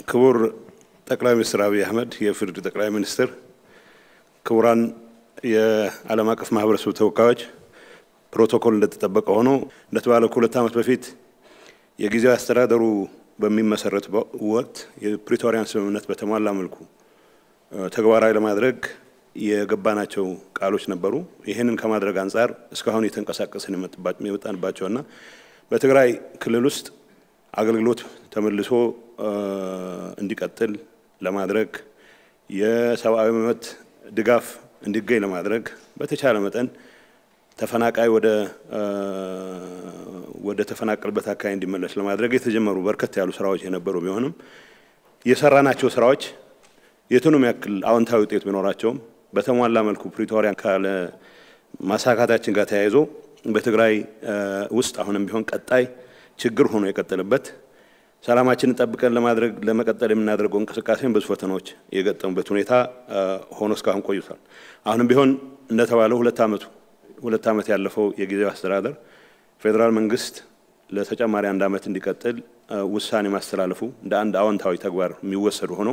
ክቡር ጠቅላይ ሚኒስትር አብይ አህመድ የፍርድ ጠቅላይ ሚኒስትር ክቡራን የዓለም አቀፍ ማህበረሰብ ተወካዮች ፕሮቶኮል እንደተጠበቀ ሆኖ እንደተባለው ከሁለት ዓመት በፊት የጊዜያዊ አስተዳደሩ በሚመሰረት ወቅት የፕሪቶሪያን ስምምነት በተሟላ መልኩ ተግባራዊ ለማድረግ የገባናቸው ቃሎች ነበሩ። ይሄንን ከማድረግ አንፃር እስካሁን የተንቀሳቀስን የመጣንባቸውና በትግራይ ክልል ውስጥ አገልግሎት ተመልሶ እንዲቀጥል ለማድረግ የሰብአዊ መብት ድጋፍ እንዲገኝ ለማድረግ በተቻለ መጠን ተፈናቃይ ወደ ተፈናቀለበት አካባቢ እንዲመለስ ለማድረግ የተጀመሩ በርከት ያሉ ስራዎች የነበሩ ቢሆንም የሰራናቸው ስራዎች የቱንም ያክል አዎንታዊ ውጤት ቢኖራቸውም በተሟላ መልኩ ፕሪቶሪያን ካለ ማሳካታችን ጋር ተያይዞ በትግራይ ውስጥ አሁንም ቢሆን ቀጣይ ችግር ሆኖ የቀጠለበት ሰላማችንን ጠብቀን ለመቀጠል የምናደርገው እንቅስቃሴን ብዙ ፈተናዎች የገጠሙበት ሁኔታ ሆኖ እስካሁን ቆይቷል። አሁንም ቢሆን እንደተባለው ሁለት ዓመት ያለፈው የጊዜያዊ አስተዳደር ፌደራል መንግስት ለተጨማሪ አንድ ዓመት እንዲቀጥል ውሳኔ ማስተላለፉ እንደ አንድ አዎንታዊ ተግባር የሚወሰዱ ሆኖ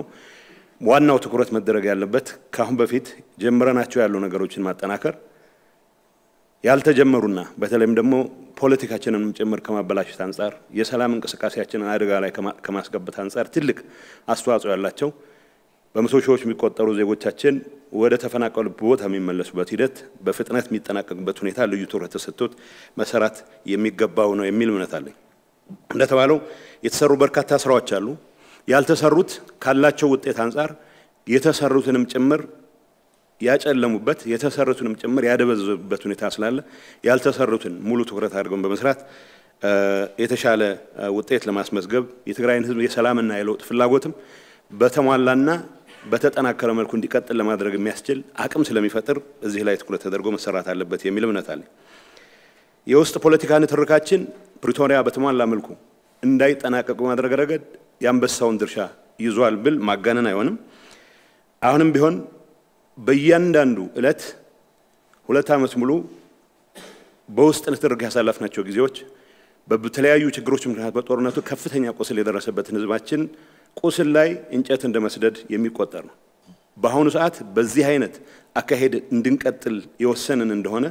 ዋናው ትኩረት መደረግ ያለበት ካሁን በፊት ጀምረናቸው ያሉ ነገሮችን ማጠናከር ያልተጀመሩና በተለይም ደግሞ ፖለቲካችንን ጭምር ከማበላሸት አንፃር የሰላም እንቅስቃሴያችንን አደጋ ላይ ከማስገባት አንፃር ትልቅ አስተዋጽኦ ያላቸው በመቶ ሺዎች የሚቆጠሩ ዜጎቻችን ወደ ተፈናቀሉበት ቦታ የሚመለሱበት ሂደት በፍጥነት የሚጠናቀቅበት ሁኔታ ልዩ ትኩረት ተሰጥቶት መሰራት የሚገባው ነው የሚል እምነት አለኝ። እንደተባለው የተሰሩ በርካታ ስራዎች አሉ። ያልተሰሩት ካላቸው ውጤት አንፃር የተሰሩትንም ጭምር ያጨለሙበት የተሰሩትንም ጭምር ያደበዘዙበት ሁኔታ ስላለ ያልተሰሩትን ሙሉ ትኩረት አድርገን በመስራት የተሻለ ውጤት ለማስመዝገብ የትግራይን ህዝብ የሰላምና የለውጥ ፍላጎትም በተሟላና በተጠናከረ መልኩ እንዲቀጥል ለማድረግ የሚያስችል አቅም ስለሚፈጥር እዚህ ላይ ትኩረት ተደርጎ መሰራት አለበት የሚል እምነት አለኝ። የውስጥ ፖለቲካ ንትርካችን ፕሪቶሪያ በተሟላ መልኩ እንዳይጠናቀቅ በማድረግ ረገድ ያንበሳውን ድርሻ ይዟል ብል ማጋነን አይሆንም። አሁንም ቢሆን በእያንዳንዱ እለት ሁለት ዓመት ሙሉ በውስጥ ንትርክ ያሳለፍናቸው ጊዜዎች በተለያዩ ችግሮች ምክንያት በጦርነቱ ከፍተኛ ቁስል የደረሰበትን ህዝባችን ቁስል ላይ እንጨት እንደመስደድ የሚቆጠር ነው። በአሁኑ ሰዓት በዚህ አይነት አካሄድ እንድንቀጥል የወሰንን እንደሆነ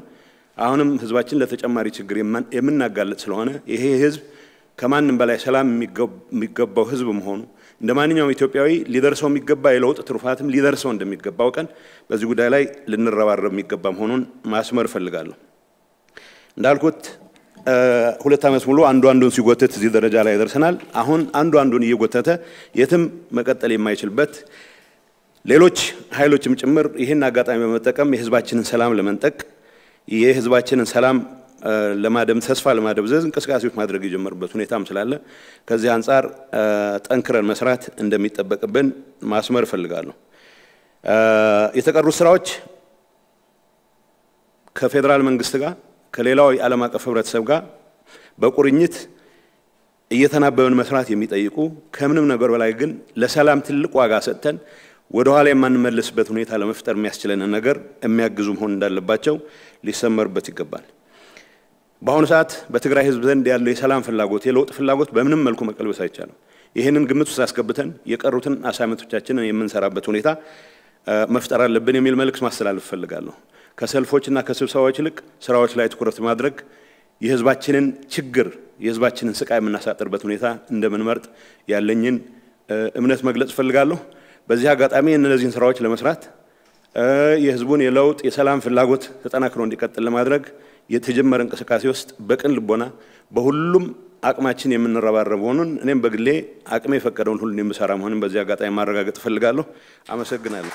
አሁንም ህዝባችን ለተጨማሪ ችግር የምናጋለጥ ስለሆነ ይሄ ህዝብ ከማንም በላይ ሰላም የሚገባው ህዝብ መሆኑ እንደማንኛውም ኢትዮጵያዊ ሊደርሰው የሚገባ የለውጥ ትሩፋትም ሊደርሰው እንደሚገባው ቀን በዚህ ጉዳይ ላይ ልንረባረብ የሚገባ መሆኑን ማስመር ፈልጋለሁ። እንዳልኩት ሁለት ዓመት ሙሉ አንዱን ሲጎተት እዚህ ደረጃ ላይ ደርሰናል። አሁን አንዱን እየጎተተ የትም መቀጠል የማይችልበት ሌሎች ኃይሎችም ጭምር ይህን አጋጣሚ በመጠቀም የህዝባችንን ሰላም ለመንጠቅ የህዝባችንን ሰላም ተስፋ ለማደብዘዝ እንቅስቃሴዎች ማድረግ የጀመሩበት ሁኔታም ስላለ ከዚህ አንፃር ጠንክረን መስራት እንደሚጠበቅብን ማስመር ፈልጋለሁ። የተቀሩት ስራዎች ከፌደራል መንግስት ጋር ከሌላው የዓለም አቀፍ ህብረተሰብ ጋር በቁርኝት እየተናበበን መስራት የሚጠይቁ ከምንም ነገር በላይ ግን ለሰላም ትልቅ ዋጋ ሰጥተን ወደ ኋላ የማንመለስበት ሁኔታ ለመፍጠር የሚያስችለን ነገር የሚያግዙ መሆን እንዳለባቸው ሊሰመርበት ይገባል። በአሁኑ ሰዓት በትግራይ ህዝብ ዘንድ ያለው የሰላም ፍላጎት የለውጥ ፍላጎት በምንም መልኩ መቀልበስ አይቻልም። ይሄንን ግምት ውስጥ አስገብተን የቀሩትን አሳይመንቶቻችንን የምንሰራበት ሁኔታ መፍጠር አለብን የሚል መልእክት ማስተላለፍ ፈልጋለሁ። ከሰልፎችና ከስብሰባዎች ይልቅ ስራዎች ላይ ትኩረት ማድረግ የህዝባችንን ችግር የህዝባችንን ስቃይ የምናሳጥርበት ሁኔታ እንደምንመርጥ ያለኝን እምነት መግለጽ ፈልጋለሁ። በዚህ አጋጣሚ እነዚህን ስራዎች ለመስራት የህዝቡን የለውጥ የሰላም ፍላጎት ተጠናክሮ እንዲቀጥል ለማድረግ የተጀመረ እንቅስቃሴ ውስጥ በቅን ልቦና በሁሉም አቅማችን የምንረባረብ ሆነን እኔም በግሌ አቅሜ የፈቀደውን ሁሉ የምሰራ መሆኑን በዚህ አጋጣሚ ማረጋገጥ ፈልጋለሁ። አመሰግናለሁ።